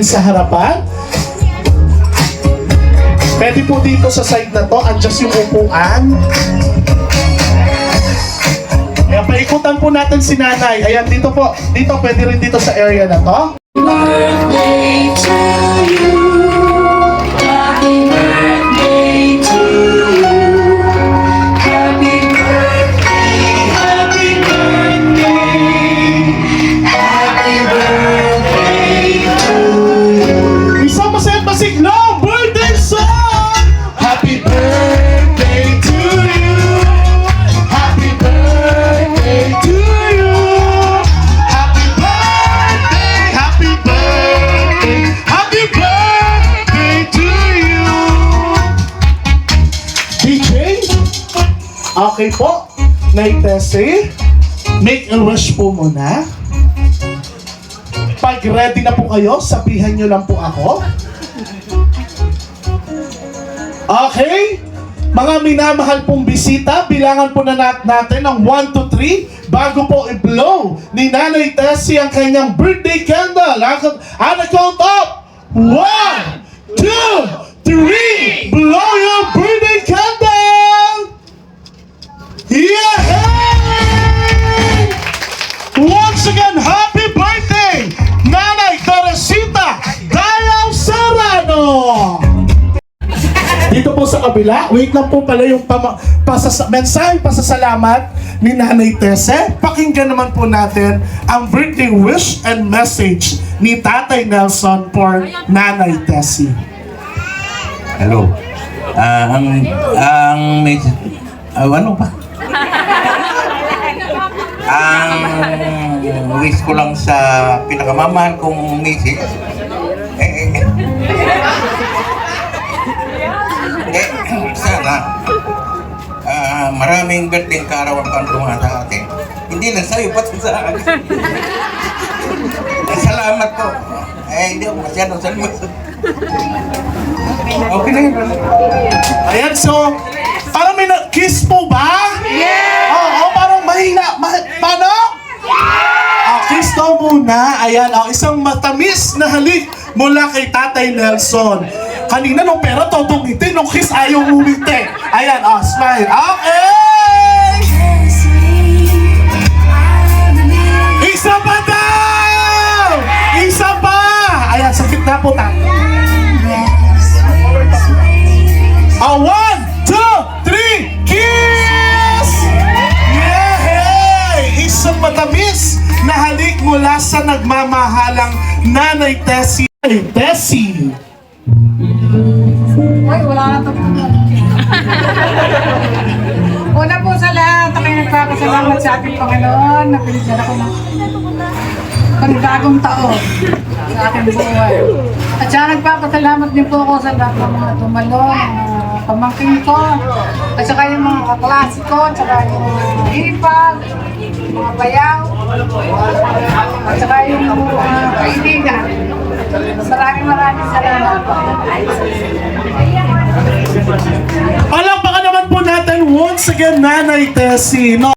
Sa harapan. Pwede po dito sa side na to, adjust yung upuan. Ayan, paikutan po natin si nanay. Ayan, dito po. Dito, pwede rin dito sa area na to. Birthday to you. Happy birthday to you. Happy birthday, happy birthday. Happy birthday to you. Isang masayang birthday song! Happy birthday to you. Happy birthday to you. Happy birthday, happy birthday, happy birthday to you. DJ? Okay po. Nay Tessie, make a wish po muna. Pag ready na po kayo, sabihan nyo lang po ako. Okay? Mga minamahal pong bisita, bilangan po na natin ng 1 to 3 bago po i-blow ni Nanay Tessie ang kanyang birthday candle. On a count up! 1, 2, 3! Blow your birthday candle! Yeah! Once again, happy birthday, Nanay Teresita Dayaw Serrano! Dito po sa kabila, wait lang po pala yung mensaheng pasasalamat ni Nanay Tese. Pakinggan naman po natin ang birthday wish and message ni Tatay Nelson for Nanay Tessie. Hello. Ano pa? Ang wish ko lang sa pinakamamahal kong misis, sana maraming birthday kaarawan pang dumaan sa atin. Hindi lang sa'yo, pati sa akin. Salamat po. Hindi ako masyadong salamat. Okay na yun. Ayan, so, parang may kiss po ba? Yeah! Oo, parang mahina. Paano? Kiss daw muna. Ayan, isang matamis na halik mula kay Tatay Nelson. Kanina nung pera, totong ngiti. Nung kiss, ayaw umiti. Ayan, smile. Okay! Isa pa daw! Isa pa! Ayan, sakit na po ta. 1, 2, 3, kiss! Yay! Isang matamis na halik mula sa nagmamahalang Nanay Tessie. Tessie! Ay, wala na ito. Una po sa lahat, ako'y nagpapasalamat sa ating Panginoon na pinigyan ako ng panibagong taon sa aking buhay. At siya nagpapasalamat din po ako sa lahat ng mga tumalon, mga pamangkin ko, at saka yung mga kaklase ko, at saka yung mga hipag, mga bayaw, at saka yung mga kaibigan. Maraming salamat po. Palakpakan naman po natin once again Nanay Tessie. No?